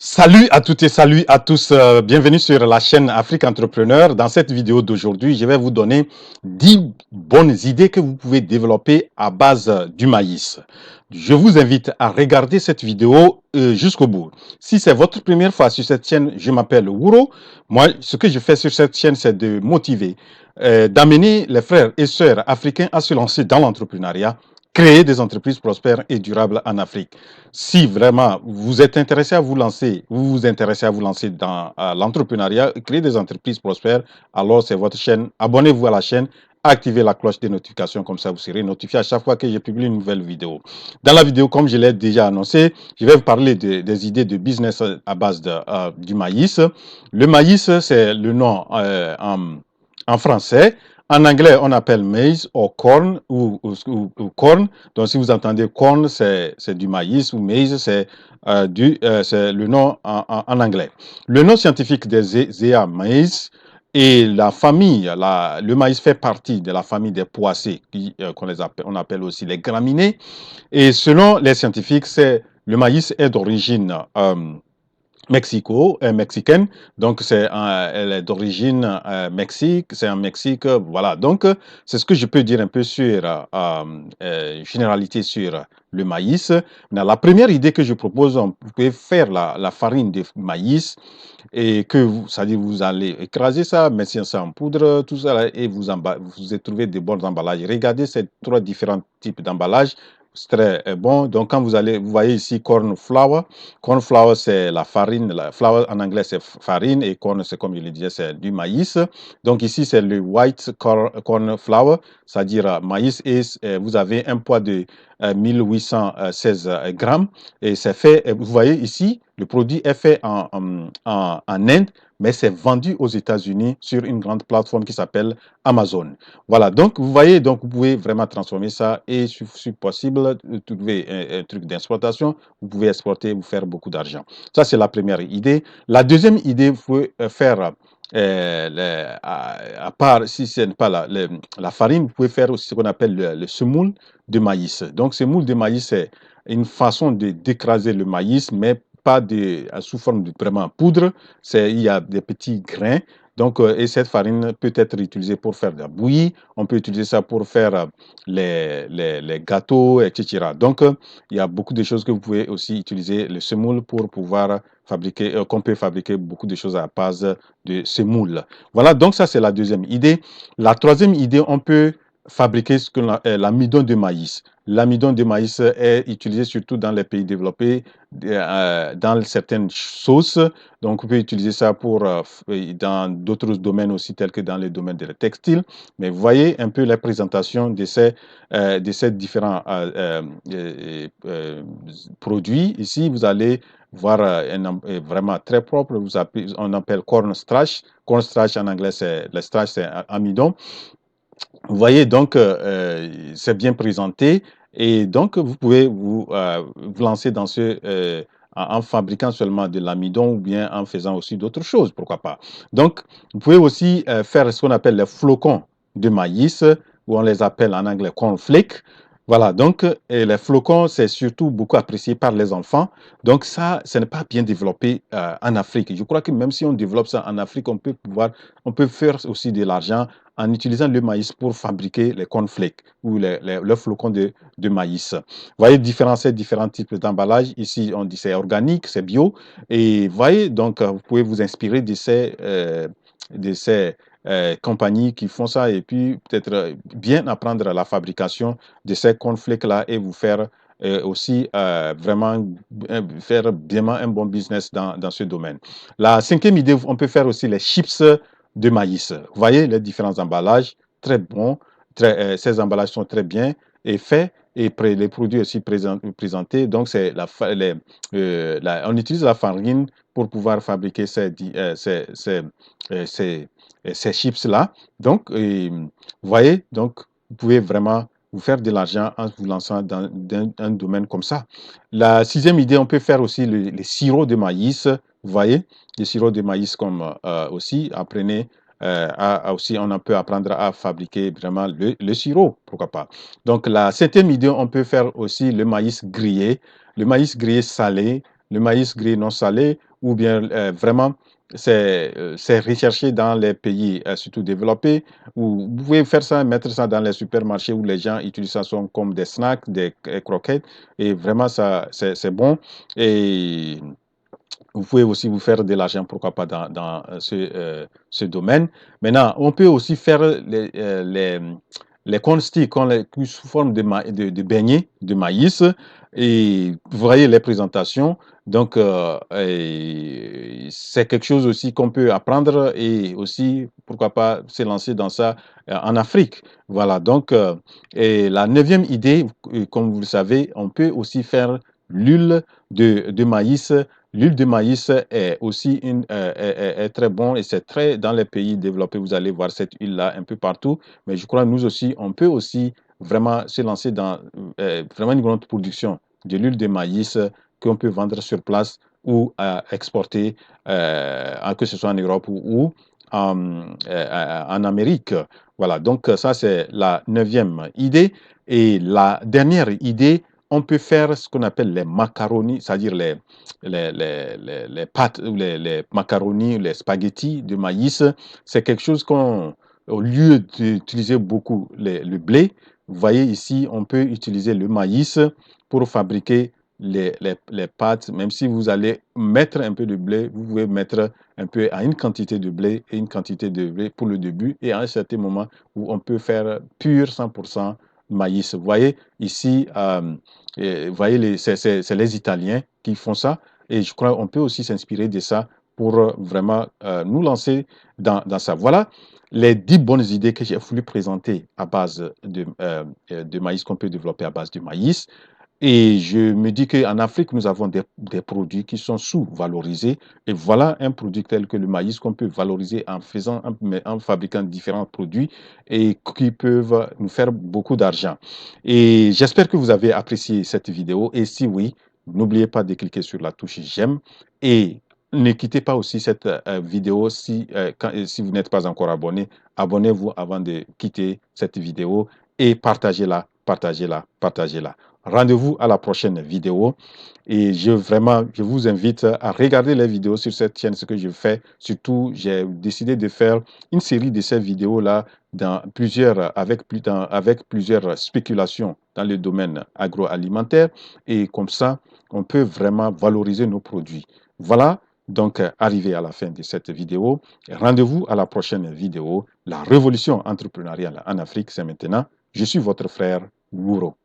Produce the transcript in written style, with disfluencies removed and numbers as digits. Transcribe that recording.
Salut à toutes et salut à tous. Bienvenue sur la chaîne Afrique Entrepreneur. Dans cette vidéo d'aujourd'hui, je vais vous donner 10 bonnes idées que vous pouvez développer à base du maïs. Je vous invite à regarder cette vidéo jusqu'au bout. Si c'est votre première fois sur cette chaîne, je m'appelle Wuro. Moi, ce que je fais sur cette chaîne, c'est de motiver, d'amener les frères et sœurs africains à se lancer dans l'entrepreneuriat, créer des entreprises prospères et durables en Afrique. Si vraiment vous êtes intéressé à vous lancer, vous vous intéressez à vous lancer dans l'entrepreneuriat, créer des entreprises prospères, alors c'est votre chaîne. Abonnez-vous à la chaîne, activez la cloche des notifications, comme ça vous serez notifié à chaque fois que je publie une nouvelle vidéo. Dans la vidéo, comme je l'ai déjà annoncé, je vais vous parler des idées de business à base du maïs. Le maïs, c'est le nom en français. En anglais, on appelle maize ou corn ou corn. Donc, si vous entendez corn, c'est du maïs ou maize, c'est c'est le nom en anglais. Le nom scientifique des Zea maïs et la famille, le maïs fait partie de la famille des poacées, on appelle aussi les graminées. Et selon les scientifiques, le maïs est d'origine mexicaine, donc elle est d'origine Mexique, c'est en Mexique, voilà. Donc c'est ce que je peux dire un peu sur généralité sur le maïs. Mais la première idée que je propose, vous pouvez faire la farine de maïs et c'est-à-dire vous allez écraser ça, mettre ça en poudre, tout ça, là, et vous trouvez des bons emballages. Regardez ces trois différents types d'emballages. C'est très bon. Donc, quand vous voyez ici corn flour. Corn flour, c'est la farine. La flour en anglais, c'est farine. Et corn, c'est comme je le disais, c'est du maïs. Donc, ici, c'est le white corn flour, c'est-à-dire maïs. Et vous avez un poids de 1816 grammes. Et c'est fait, vous voyez ici, le produit est fait en Inde, mais c'est vendu aux États-Unis sur une grande plateforme qui s'appelle Amazon. Voilà, donc vous voyez, donc vous pouvez vraiment transformer ça et si possible, trouver un truc d'exploitation, vous pouvez exporter, vous faire beaucoup d'argent. Ça, c'est la première idée. La deuxième idée, vous pouvez faire à part, si ce n'est pas la farine, vous pouvez faire aussi ce qu'on appelle le semoule de maïs. Donc, semoule de maïs, c'est une façon d'écraser le maïs, mais pas sous forme de vraiment poudre. Il y a des petits grains. Donc, et cette farine peut être utilisée pour faire de la bouillie. On peut utiliser ça pour faire les gâteaux, etc. Donc, il y a beaucoup de choses que vous pouvez aussi utiliser le semoule pour pouvoir fabriquer, qu'on peut fabriquer beaucoup de choses à base de semoule. Voilà, donc ça, c'est la deuxième idée. La troisième idée, on peut fabriquer l'amidon de maïs. L'amidon de maïs est utilisé surtout dans les pays développés, dans certaines sauces. Donc, on peut utiliser ça dans d'autres domaines aussi, tels que dans les domaines de textile. Mais vous voyez un peu la présentation de ces différents produits. Ici, vous allez voir vraiment très propre. On appelle cornstarch. Cornstarch en anglais, le starch, c'est amidon. Vous voyez, donc, c'est bien présenté et donc, vous pouvez vous lancer dans en fabriquant seulement de l'amidon ou bien en faisant aussi d'autres choses, pourquoi pas. Donc, vous pouvez aussi faire ce qu'on appelle les flocons de maïs, ou on les appelle en anglais cornflakes. Voilà, donc, les flocons, c'est surtout beaucoup apprécié par les enfants. Donc, ça, ce n'est pas bien développé en Afrique. Je crois que même si on développe ça en Afrique, on peut faire aussi de l'argent en utilisant le maïs pour fabriquer les cornflakes ou le flocon de maïs. Vous voyez ces différents types d'emballages. Ici, on dit c'est organique, c'est bio. Et vous voyez, donc, vous pouvez vous inspirer de ces compagnies qui font ça et puis peut-être bien apprendre la fabrication de ces cornflakes-là et vous faire aussi vraiment faire vraiment un bon business dans ce domaine. La cinquième idée, on peut faire aussi les chips de maïs. Vous voyez les différents emballages, très bons. Ces emballages sont très bien et faits et les produits aussi présentés. Donc, on utilise la farine pour pouvoir fabriquer ces chips-là. Donc, vous voyez, donc, vous pouvez vraiment vous faire de l'argent en vous lançant dans un domaine comme ça. La sixième idée, on peut faire aussi les sirops de maïs. Vous voyez, les sirops de maïs comme aussi, apprenez aussi, on peut apprendre à fabriquer vraiment le sirop, pourquoi pas. Donc, la septième idée, on peut faire aussi le maïs grillé salé, le maïs grillé non salé, ou bien vraiment c'est recherché dans les pays surtout développés, où vous pouvez faire ça, mettre ça dans les supermarchés où les gens utilisent ça comme des snacks, des croquettes, et vraiment ça c'est bon. Et vous pouvez aussi vous faire de l'argent, pourquoi pas, dans ce domaine. Maintenant, on peut aussi faire les corn sticks sous forme de beignets de maïs. Et vous voyez les présentations. Donc, c'est quelque chose aussi qu'on peut apprendre et aussi, pourquoi pas, se lancer dans ça en Afrique. Voilà. Donc, et la neuvième idée, comme vous le savez, on peut aussi faire l'huile de maïs. L'huile de maïs est aussi est très bon et c'est très dans les pays développés. Vous allez voir cette huile-là un peu partout. Mais je crois nous aussi, on peut aussi vraiment se lancer dans vraiment une grande production de l'huile de maïs qu'on peut vendre sur place ou exporter, que ce soit en Europe ou en Amérique. Voilà, donc ça c'est la neuvième idée. Et la dernière idée, on peut faire ce qu'on appelle les macaronis, c'est-à-dire les pâtes, ou les macaronis, les spaghettis de maïs. C'est quelque chose au lieu d'utiliser beaucoup le blé, vous voyez ici, on peut utiliser le maïs pour fabriquer les pâtes. Même si vous allez mettre un peu de blé, vous pouvez mettre un peu à une quantité de blé et une quantité de blé pour le début. Et à un certain moment où on peut faire pur 100% maïs. Vous voyez ici, vous voyez, c'est les Italiens qui font ça. Et je crois qu'on peut aussi s'inspirer de ça pour vraiment nous lancer dans ça. Voilà les 10 bonnes idées que j'ai voulu présenter à base de maïs, qu'on peut développer à base de maïs. Et je me dis qu'en Afrique, nous avons des produits qui sont sous-valorisés. Et voilà un produit tel que le maïs qu'on peut valoriser en fabriquant différents produits et qui peuvent nous faire beaucoup d'argent. Et j'espère que vous avez apprécié cette vidéo. Et si oui, n'oubliez pas de cliquer sur la touche j'aime. Et ne quittez pas aussi cette vidéo si vous n'êtes pas encore abonné. Abonnez-vous avant de quitter cette vidéo et partagez-la, partagez-la, partagez-la. Rendez-vous à la prochaine vidéo et je vous invite à regarder les vidéos sur cette chaîne, ce que je fais. Surtout, j'ai décidé de faire une série de ces vidéos-là avec plusieurs spéculations dans le domaine agroalimentaire et comme ça, on peut vraiment valoriser nos produits. Voilà, donc arrivé à la fin de cette vidéo. Rendez-vous à la prochaine vidéo. La révolution entrepreneuriale en Afrique, c'est maintenant. Je suis votre frère Gouro.